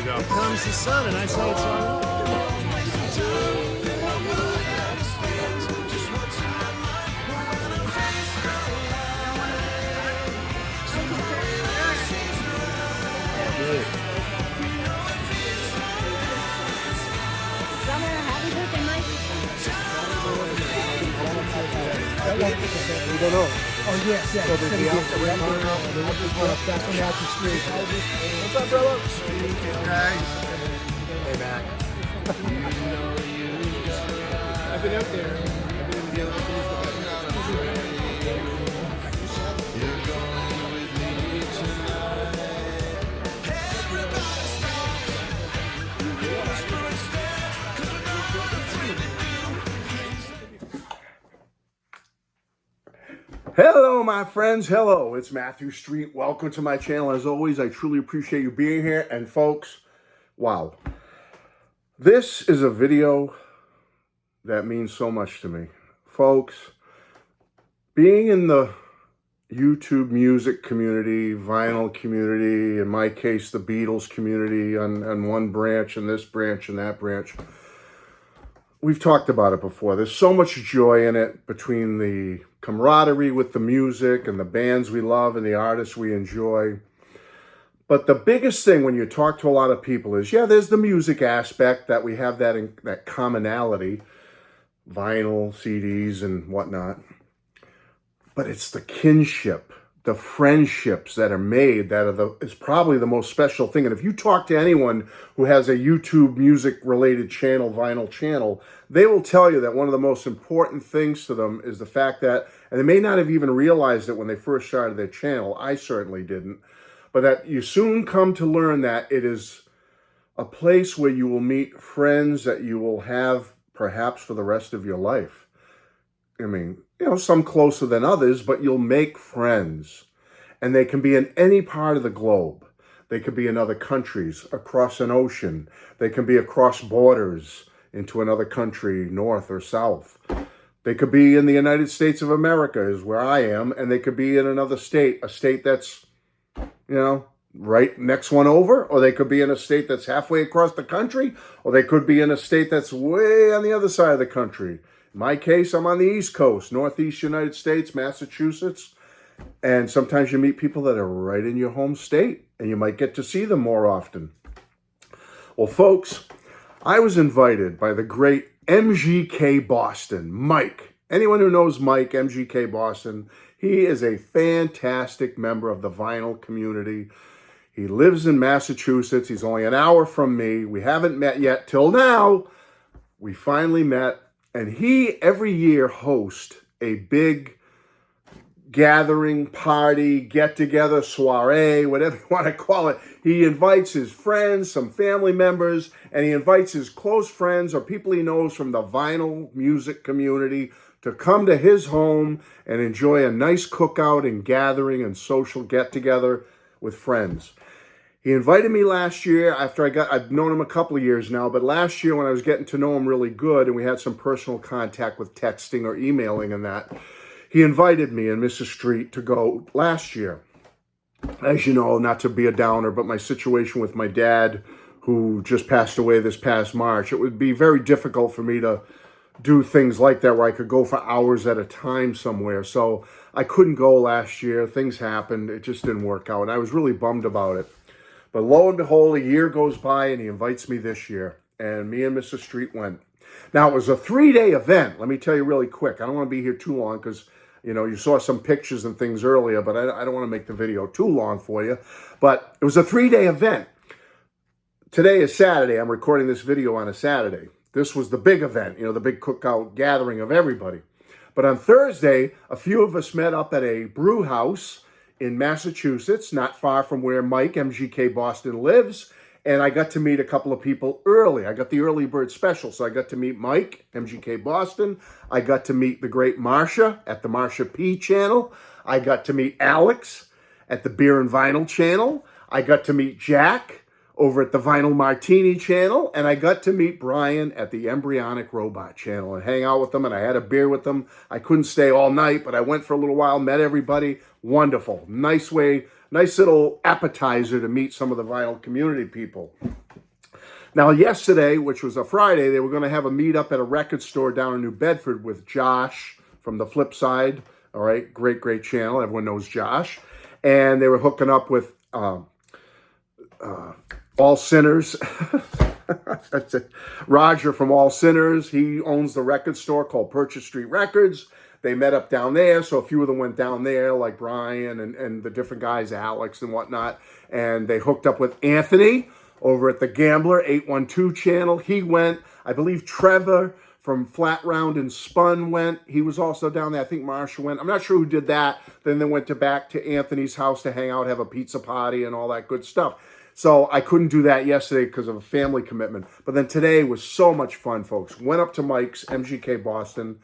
go. Here comes the sun, and I say it's all right. Summer, happy birthday, Mike. We don't know. Oh, yes, yes. So there's the outside. Definitely out the street. What's up, brother? Hey. Hey, Matt. I've been out there. Hello, my friends. Hello, it's Matthew Street. Welcome to my channel. As always, I truly appreciate you being here. And folks, wow. This is a video that means so much to me. Folks, being in the YouTube music community, vinyl community, in my case, the Beatles community on one branch and this branch and that branch, we've talked about it before. There's so much joy in it between the camaraderie with the music and the bands we love and the artists we enjoy. But the biggest thing when you talk to a lot of people is, yeah, there's the music aspect that we have that commonality, vinyl, CDs and whatnot. But it's the kinship, the friendships that are made that is probably the most special thing. And if you talk to anyone who has a YouTube music related channel, vinyl channel, they will tell you that one of the most important things to them is the fact that, and they may not have even realized it when they first started their channel, I certainly didn't, but that you soon come to learn that it is a place where you will meet friends that you will have perhaps for the rest of your life. I mean, you know, some closer than others, but you'll make friends. And they can be in any part of the globe. They could be in other countries, across an ocean. They can be across borders into another country, north or south. They could be in the United States of America, is where I am, and they could be in another state, a state that's, you know, right next one over, or they could be in a state that's halfway across the country, or they could be in a state that's way on the other side of the country. In my case, I'm on the East Coast, Northeast United States, Massachusetts, and sometimes you meet people that are right in your home state, and you might get to see them more often. Well, folks, I was invited by the great MGK Boston, Mike. Anyone who knows Mike, MGK Boston, he is a fantastic member of the vinyl community. He lives in Massachusetts. He's only an hour from me. We haven't met yet till now. We finally met. And he, every year, hosts a big gathering, party, get-together, soiree, whatever you want to call it. He invites his friends, some family members, and he invites his close friends or people he knows from the vinyl music community to come to his home and enjoy a nice cookout and gathering and social get-together with friends. He invited me last year after I've known him a couple of years now, but last year when I was getting to know him really good and we had some personal contact with texting or emailing and that, he invited me and Mrs. Street to go last year. As you know, not to be a downer, but my situation with my dad, who just passed away this past March, it would be very difficult for me to do things like that where I could go for hours at a time somewhere. So I couldn't go last year. Things happened. It just didn't work out. And I was really bummed about it. But lo and behold, a year goes by and he invites me this year. And me and Mr. Street went. Now, it was a 3-day event. Let me tell you really quick. I don't want to be here too long because, you know, you saw some pictures and things earlier, but I don't want to make the video too long for you. But it was a 3-day event. Today is Saturday. I'm recording this video on a Saturday. This was the big event, you know, the big cookout gathering of everybody. But on Thursday, a few of us met up at a brew house in Massachusetts, not far from where Mike, MGK Boston, lives. And I got to meet a couple of people early. I got the early bird special. So I got to meet Mike, MGK Boston. I got to meet the great Marsha at the Marsha P channel. I got to meet Alex at the Beer and Vinyl channel. I got to meet Jack over at the Vinyl Martini channel. And I got to meet Brian at the Embryonic Robot channel and hang out with them. And I had a beer with them. I couldn't stay all night, but I went for a little while, met everybody. Wonderful. Nice little appetizer to meet some of the vinyl community people. Now, yesterday, which was a Friday, they were going to have a meetup at a record store down in New Bedford with Josh from The Flip Side. All right, great channel. Everyone knows Josh. And they were hooking up with All Sinners. That's it. Roger from All Sinners. He owns the record store called Purchase Street Records. They met up down there, so a few of them went down there, like Brian and the different guys, Alex and whatnot. And they hooked up with Anthony over at the Gambler 812 channel. He went. I believe Trevor from Flat Round and Spun went. He was also down there. I think Marsha went. I'm not sure who did that. Then they went back to Anthony's house to hang out, have a pizza party and all that good stuff. So I couldn't do that yesterday because of a family commitment. But then today was so much fun, folks. Went up to Mike's, MGK Boston.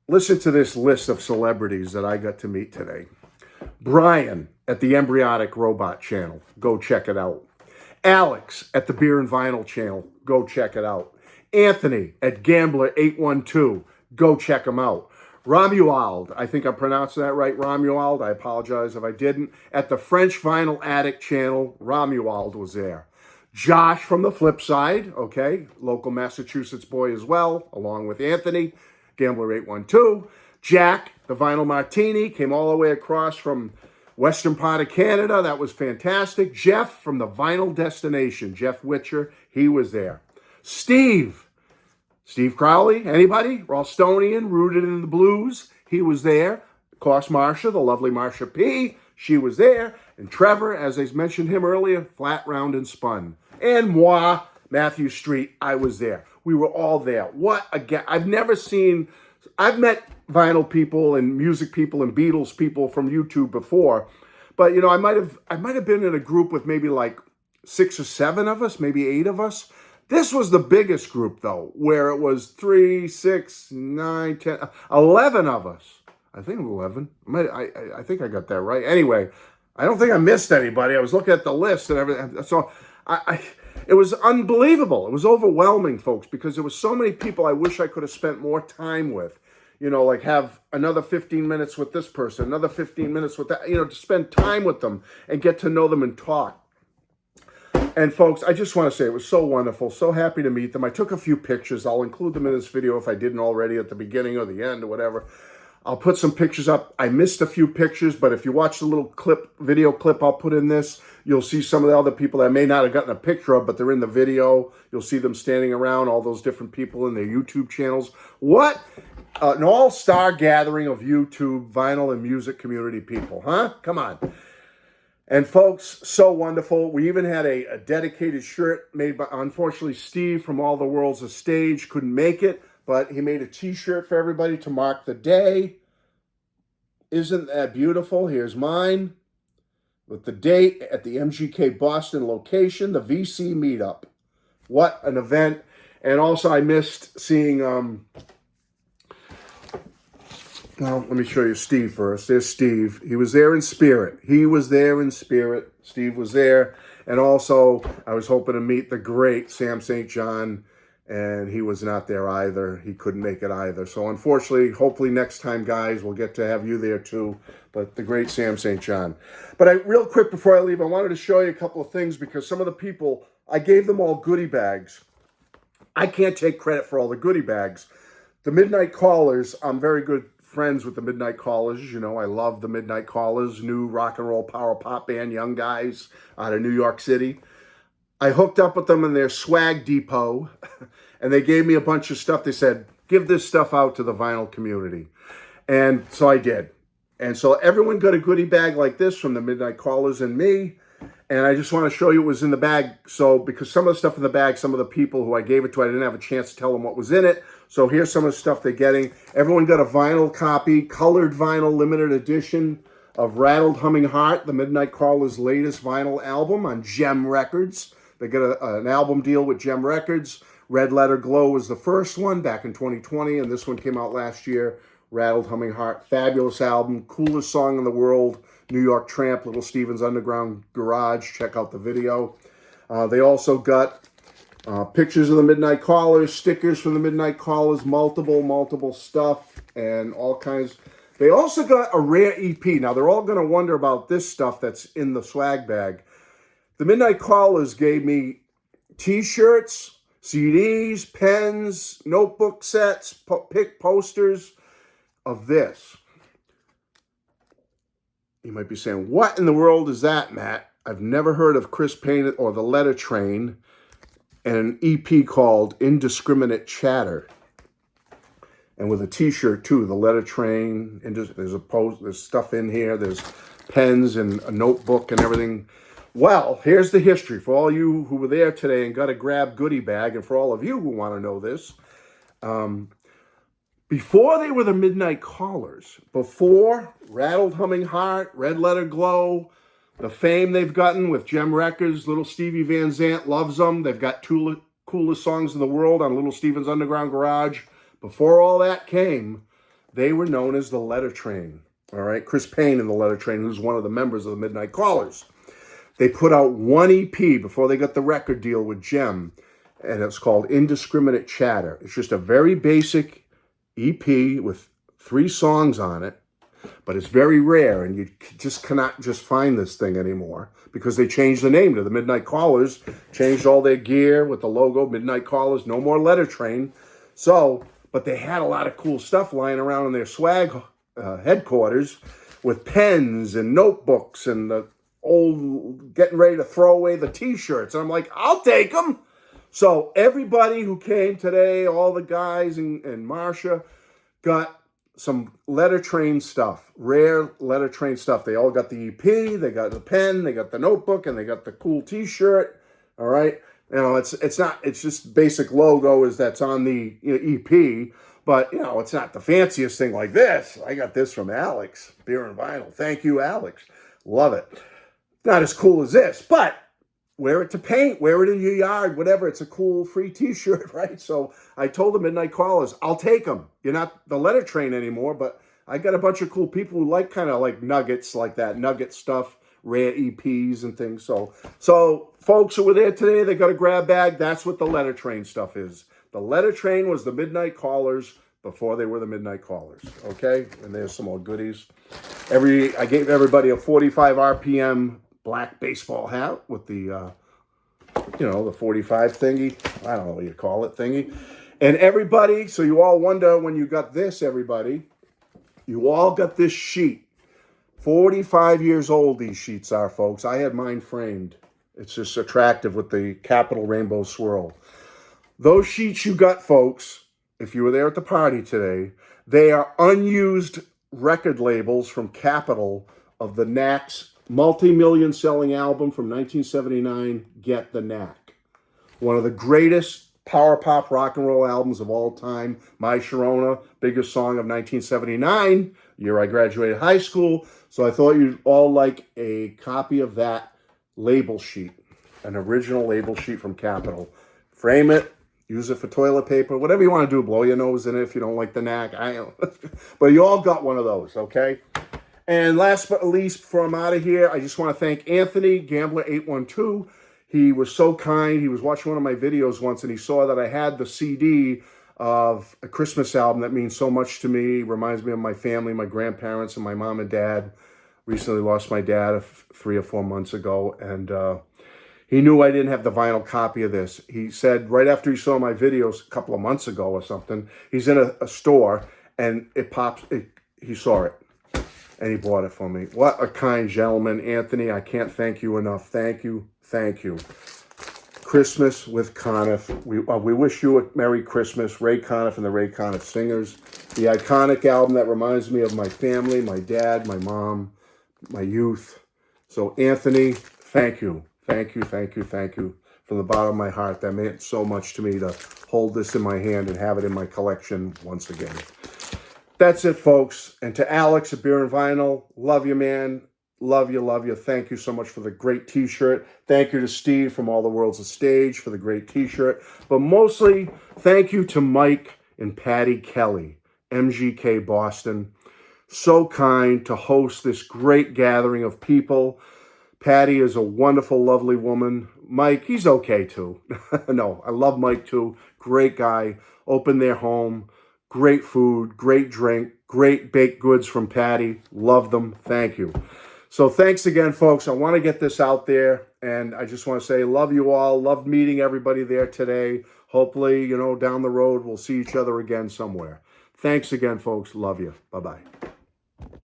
Listen to this list of celebrities that I got to meet today. Brian at the Embryonic Robot channel. Go check it out. Alex at the Beer and Vinyl channel. Go check it out. Anthony at Gambler 812. Go check him out. Romuald, I think I'm pronouncing that right, Romuald. I apologize if I didn't. At the French Vinyl Addict channel, Romuald was there. Josh from The Flip Side, okay, local Massachusetts boy as well, along with Anthony, Gambler 812. Jack, the Vinyl Martini, came all the way across from western part of Canada. That was fantastic. Jeff from the Vinyl Destination, Jeff Witcher, he was there. Steve Crowley, anybody? Ralstonian, rooted in the blues. He was there. Of course, Marsha, the lovely Marsha P. She was there. And Trevor, as I mentioned him earlier, Flat Round and Spun. And moi, Matthew Street, I was there. We were all there. What again? I've met vinyl people and music people and Beatles people from YouTube before. But, you know, I might have been in a group with maybe like 6 or 7 of us, maybe 8 of us. This was the biggest group, though, where it was 3, 6, 9, 10, 11 of us. I think 11. I think I got that right. Anyway, I don't think I missed anybody. I was looking at the list and everything. So it was unbelievable. It was overwhelming, folks, because there were so many people I wish I could have spent more time with. You know, like have another 15 minutes with this person, another 15 minutes with that, you know, to spend time with them and get to know them and talk. And folks, I just want to say it was so wonderful, so happy to meet them. I took a few pictures. I'll include them in this video if I didn't already at the beginning or the end or whatever. I'll put some pictures up. I missed a few pictures, but if you watch the little video clip I'll put in this, you'll see some of the other people that I may not have gotten a picture of, but they're in the video. You'll see them standing around, all those different people in their YouTube channels. What an all-star gathering of YouTube, vinyl, and music community people, huh? Come on. And folks, so wonderful. We even had a dedicated shirt made by, unfortunately, Steve from All the World's a Stage couldn't make it, but he made a t-shirt for everybody to mark the day. Isn't that beautiful? Here's mine with the date at the MGK Boston location, the VC Meetup. What an event. And also I missed seeing, well, let me show you Steve first. There's Steve. He was there in spirit. He was there in spirit. Steve was there. And also, I was hoping to meet the great Sam St. John, and he was not there either. He couldn't make it either. So unfortunately, hopefully next time, guys, we'll get to have you there too. But the great Sam St. John. But real quick before I leave, I wanted to show you a couple of things because some of the people, I gave them all goodie bags. I can't take credit for all the goodie bags. The Midnight Callers, I'm very good friends with the Midnight Callers. You know, I love the Midnight Callers, new rock and roll power pop band, young guys out of New York City. I hooked up with them in their swag depot, and they gave me a bunch of stuff. They said, give this stuff out to the vinyl community. And so I did. And so everyone got a goodie bag like this from the Midnight Callers and me. And I just want to show you what was in the bag. So, because some of the stuff in the bag, some of the people who I gave it to, I didn't have a chance to tell them what was in it. So here's some of the stuff they're getting. Everyone got a vinyl copy, colored vinyl, limited edition of Rattled Humming Heart, the Midnight Callers' latest vinyl album on Gem Records. They got an album deal with Gem Records. Red Letter Glow was the first one back in 2020, and this one came out last year. Rattled Humming Heart, fabulous album, coolest song in the world. New York Tramp, Little Steven's Underground Garage. Check out the video. They also got pictures of the Midnight Callers, stickers from the Midnight Callers, multiple stuff, and all kinds. They also got a rare EP. Now, they're all going to wonder about this stuff that's in the swag bag. The Midnight Callers gave me T-shirts, CDs, pens, notebook sets, pick posters of this. You might be saying, what in the world is that, Matt? I've never heard of Chris Payne or the Letter Train and an EP called Indiscriminate Chatter. And with a T-shirt too, the Letter Train. And there's stuff in here. There's pens and a notebook and everything. Well, here's the history for all you who were there today and got a grab goodie bag, and for all of you who want to know this. Before they were the Midnight Callers, before Rattled Humming Heart, Red Letter Glow, the fame they've gotten with Gem Records, Little Stevie Van Zandt loves them. They've got two coolest songs in the world on Little Steven's Underground Garage. Before all that came, they were known as the Letter Train. All right, Chris Payne and the Letter Train, who's one of the members of the Midnight Callers. They put out one EP before they got the record deal with Gem, and it's called Indiscriminate Chatter. It's just a very basic EP with 3 songs on it, but it's very rare, and you just cannot just find this thing anymore because they changed the name to the Midnight Callers, changed all their gear with the logo, Midnight Callers, no more Letter Train. So, but they had a lot of cool stuff lying around in their swag headquarters with pens and notebooks and the old getting ready to throw away the T-shirts. And I'm like, I'll take them. So everybody who came today, all the guys and Marsha got some Letter Train stuff, rare Letter Train stuff. They all got the EP, they got the pen, they got the notebook, and they got the cool T-shirt. All right. You know, it's just basic logo that's on the EP, but you know, it's not the fanciest thing like this. I got this from Alex, Beer and Vinyl. Thank you, Alex. Love it. Not as cool as this, but wear it to paint, wear it in your yard, whatever. It's a cool free T-shirt, right? So I told the Midnight Callers, I'll take them. You're not the Letter Train anymore, but I got a bunch of cool people who like kind of like nuggets like that, nugget stuff, rare EPs and things. So folks who were there today, they got a grab bag. That's what the Letter Train stuff is. The Letter Train was the Midnight Callers before they were the Midnight Callers, okay? And there's some more goodies. I gave everybody a 45 RPM black baseball hat with the, the 45 thingy. I don't know what you call it, thingy. And everybody, so you all wonder when you got this, everybody, you all got this sheet. 45 years old these sheets are, folks. I had mine framed. It's just attractive with the capital rainbow swirl. Those sheets you got, folks, if you were there at the party today, they are unused record labels from Capitol of the Knack's multi-million selling album from 1979, Get the Knack. One of the greatest power pop rock and roll albums of all time. My Sharona, biggest song of 1979, year I graduated high school. So I thought you'd all like a copy of that label sheet, an original label sheet from Capitol. Frame it, use it for toilet paper, whatever you want to do, blow your nose in it if you don't like the Knack. But you all got one of those, okay? And last but not least, before I'm out of here, I just want to thank Anthony, Gambler812. He was so kind. He was watching one of my videos once, and he saw that I had the CD of a Christmas album that means so much to me. Reminds me of my family, my grandparents, and my mom and dad. Recently lost my dad 3 or 4 months ago, and he knew I didn't have the vinyl copy of this. He said right after he saw my videos a couple of months ago or something, he's in a store, and he saw it. And he bought it for me. What a kind gentleman, Anthony. I can't thank you enough. Thank you. Thank you. Christmas with Conniff. We wish you a Merry Christmas. Ray Conniff and the Ray Conniff Singers. The iconic album that reminds me of my family, my dad, my mom, my youth. So, Anthony, thank you. Thank you, thank you, thank you. From the bottom of my heart, that meant so much to me to hold this in my hand and have it in my collection once again. That's it, folks. And to Alex at Beer and Vinyl, love you, man. Love you, love you. Thank you so much for the great T-shirt. Thank you to Steve from All the World's a Stage for the great T-shirt. But mostly, thank you to Mike and Patty Kelly, MGK Boston. So kind to host this great gathering of people. Patty is a wonderful, lovely woman. Mike, he's okay too. No, I love Mike too. Great guy. Opened their home. Great food, great drink, great baked goods from Patty. Love them. Thank you. So thanks again, folks. I want to get this out there, and I just want to say love you all. Love meeting everybody there today. Hopefully, down the road, we'll see each other again somewhere. Thanks again, folks. Love you. Bye-bye.